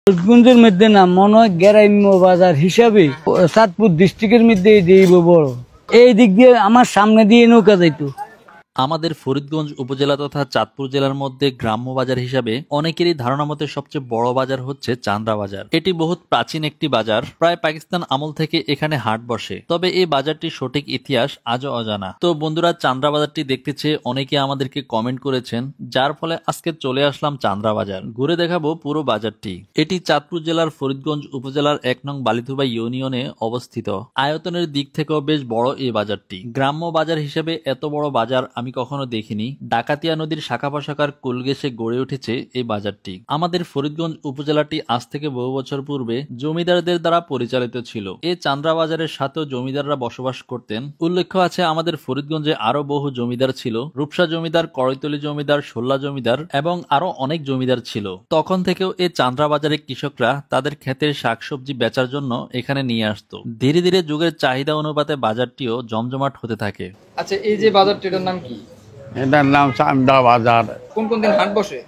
ফরিদগঞ্জের মধ্যে না মনে হয় গ্রাম্য বাজার হিসাবে চাঁদপুর ডিস্ট্রিক্টের মধ্যে বড়। এই দিক দিয়ে আমার সামনে দিয়ে নৌকা যাইতো। আমাদের ফরিদগঞ্জ উপজেলা তথা চাঁদপুর জেলার মধ্যে গ্রাম্য বাজার হিসাবে অনেকেরই ধারণা মতে সবচেয়ে বড় বাজার হচ্ছে চান্দ্রা বাজার। এটি বহুত প্রাচীন একটি বাজার, প্রায় পাকিস্তান আমল থেকে এখানে হাট বসে। তবে এই বাজারটির সঠিক ইতিহাস আজও অজানা। তো বন্ধুরা, চান্দ্রা বাজারটি দেখতে চেয়ে অনেকে আমাদেরকে কমেন্ট করেছেন, যার ফলে আজকে চলে আসলাম চান্দ্রা বাজার। ঘুরে দেখাবো পুরো বাজারটি। এটি চাঁদপুর জেলার ফরিদগঞ্জ উপজেলার ১ নং বালিথুবা ইউনিয়নে অবস্থিত। আয়তনের দিক থেকেও বেশ বড় এই বাজারটি। গ্রাম্য বাজার হিসেবে এত বড় বাজার আমি কখনো দেখিনি। ডাকাতিয়া নদীর শাখা প্রশাখার কুল ঘেঁষে গড়ে উঠেছে এই বাজারটি। আমাদের ফরিদগঞ্জ উপজেলাটি আজ থেকে বহু বছর পূর্বে জমিদারদের দ্বারা পরিচালিত ছিল। এই চান্দ্রা বাজারের সাথেও জমিদাররা বসবাস করতেন। উল্লেখ্য আছে, আমাদের ফরিদগঞ্জে আরো বহু জমিদার ছিল। রূপসা জমিদার, করৈতলী জমিদার, সোল্লা জমিদার এবং আরো অনেক জমিদার ছিল। তখন থেকেও এই চান্দ্রা বাজারে কৃষকরা তাদের ক্ষেতের শাকসবজি বেচার জন্য এখানে নিয়ে আসতো। ধীরে ধীরে যুগের চাহিদা অনুপাতে বাজারটিও জমজমাট হতে থাকে। আচ্ছা, এই যে বাজারটির নাম কি? এটার নাম চান্দ্রা বাজার। কোন কোন দিন হাট বসে?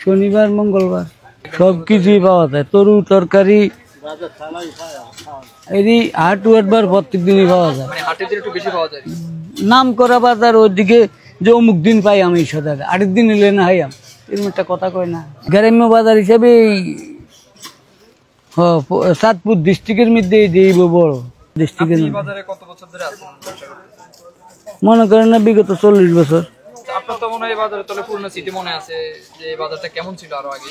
শনিবার, মঙ্গলবার সবকিছুই পাওয়া যায়। তরু তরকারি এই হাটু হাটবার প্রত্যেক দিনই পাওয়া যায়। মানে হাটের দিন একটু বেশি পাওয়া যায়। নাম করা বাজার ওইদিকে যে অমুক দিন পাই আমি সদায় আরেক দিন এলে না হাইয়াম এরকম একটা কথা কয় না। গ্রাম্য বাজার হিসাবে চাঁদপুর ডিস্ট্রিক্টের মধ্যে বড় ডিস্ট্রিক্টের। বাজারে কত বছর ধরে আছেন? মনে করেন না বিগত 40 বছর। আপনার তো মনে হয় বাজারে তাহলে পুরনো স্মৃতি মনে আছে যে এই বাজারটা কেমন ছিল আরো আগে?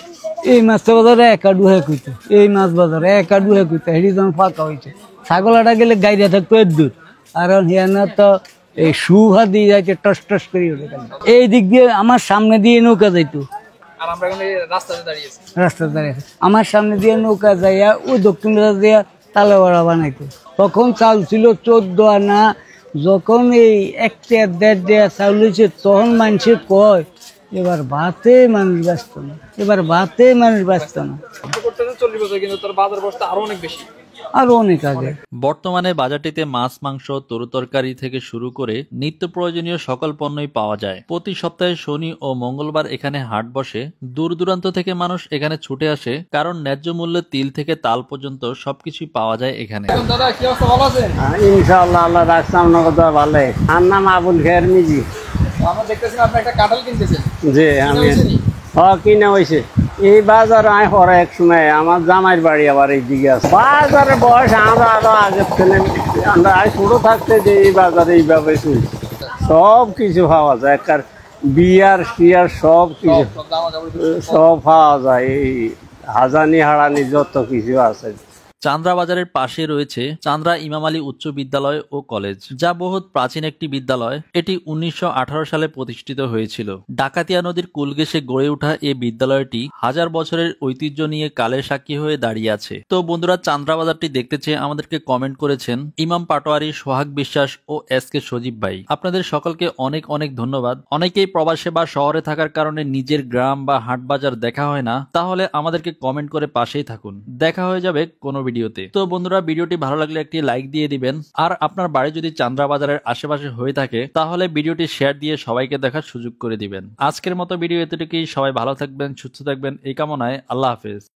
এই মাছটা বাজারে একাডু হয়ে কইতো, এই মাছ বাজারে একাডু হয়ে কইতো। হেডি যখন ফাঁকা হয়েছে ছাগলাটা গেলে গাইরা থাকতো এর দূর, আর হিয়ানা তো এই সুহা দিয়ে যাইছে টস টস করে ওঠে। এই দিক দিয়ে আমার সামনে দিয়ে নৌকা যাইতো। আর আমরা এখন রাস্তাতে দাঁড়িয়েছি। রাস্তা দাঁড়িয়ে আমার সামনে দিয়ে নৌকা যাইয়া ওই দক্ষিণ দিয়া তালেবাড়া বানাইতো। তখন চাল ছিল 14 আনা। যখন এই 1 টাকা 1.5 টাকা চাউল হয়েছে তখন মানুষের কয় এবার ভাতে মানুষ ব্যস্ত না, এবার ভাতে মানুষ ব্যস্ত না। 40 বছর, কিন্তু তার বাজার বসতে আরো অনেক বেশি, আরো অনেক আগে। বর্তমানে বাজারটিতে মাছ, মাংস, তরুতরকারি থেকে শুরু করে নিত্য প্রয়োজনীয় সকল পণ্যই পাওয়া যায়। প্রতি সপ্তাহে শনি ও মঙ্গলবার এখানে হাট বসে। দূর দূরান্ত থেকে মানুষ এখানে ছুটে আসে, কারণ ন্যায্য মূল্যে তিল থেকে তাল পর্যন্ত সবকিছুই পাওয়া যায় এখানে। দাদা কি অবস্থা, ভালো আছেন? ইনশাআল্লাহ, আল্লাহ রাখছে আপনার ভালো। আর নাম আবুল খের মিজি। আমরা দেখতেছি আপনি একটা কাঁঠাল কিনতেছেন। জি, আমি কিনা হয়েছে। এই বাজার আয় পরে এক সময় আমার জামাইয়ের বাড়ি আবার এইদিকে আছে। বাজারে বয়স আমরা আরো আগের থেকে আমরা ছোট থাকতে যে এই বাজারে এইভাবে চলছে। সব কিছু পাওয়া যায়, একটা বিয়ার টিয়ার সব কিছু সব পাওয়া যায়। এই হাজানি হারানি যত কিছু আছে। চান্দ্রা বাজারের পাশে রয়েছে চান্দ্রা ইমাম আলী উচ্চ বিদ্যালয় ও কলেজ, যা বহুত প্রাচীন একটি বিদ্যালয়। এটি 1918 সালে প্রতিষ্ঠিত হয়েছিল। ডাকাতিয়া নদীর কুল ঘেঁষে গড়ে ওঠা এই বিদ্যালয়টি হাজার বছরের ঐতিহ্য নিয়ে কালের সাক্ষী হয়ে দাঁড়িয়ে আছে। তো বন্ধুরা, চান্দ্রা বাজারটি দেখতে চেয়ে আমাদেরকে কমেন্ট করেছেন ইমাম পাটোয়ারি, সোহাগ বিশ্বাস ও SK সজীব ভাই। আপনাদের সকলকে অনেক অনেক ধন্যবাদ। অনেকেই প্রবাসে বা শহরে থাকার কারণে নিজের গ্রাম বা হাট বাজার দেখা হয় না, তাহলে আমাদেরকে কমেন্ট করে পাশেই থাকুন। দেখা হয়ে যাবে কোনো ভিডিওতে। তো বন্ধুরা, ভিডিওটি ভালো লাগলে একটি লাইক দিয়ে দিবেন। আর আপনার বাড়ি যদি চান্দ্রা বাজারের আশেপাশে হয়ে থাকে তাহলে ভিডিওটি শেয়ার দিয়ে সবাইকে দেখার সুযোগ করে দিবেন। আজকের মতো ভিডিও এতটুকুই। সবাই ভালো থাকবেন, সুস্থ থাকবেন এই কামনায়। আল্লাহ হাফেজ।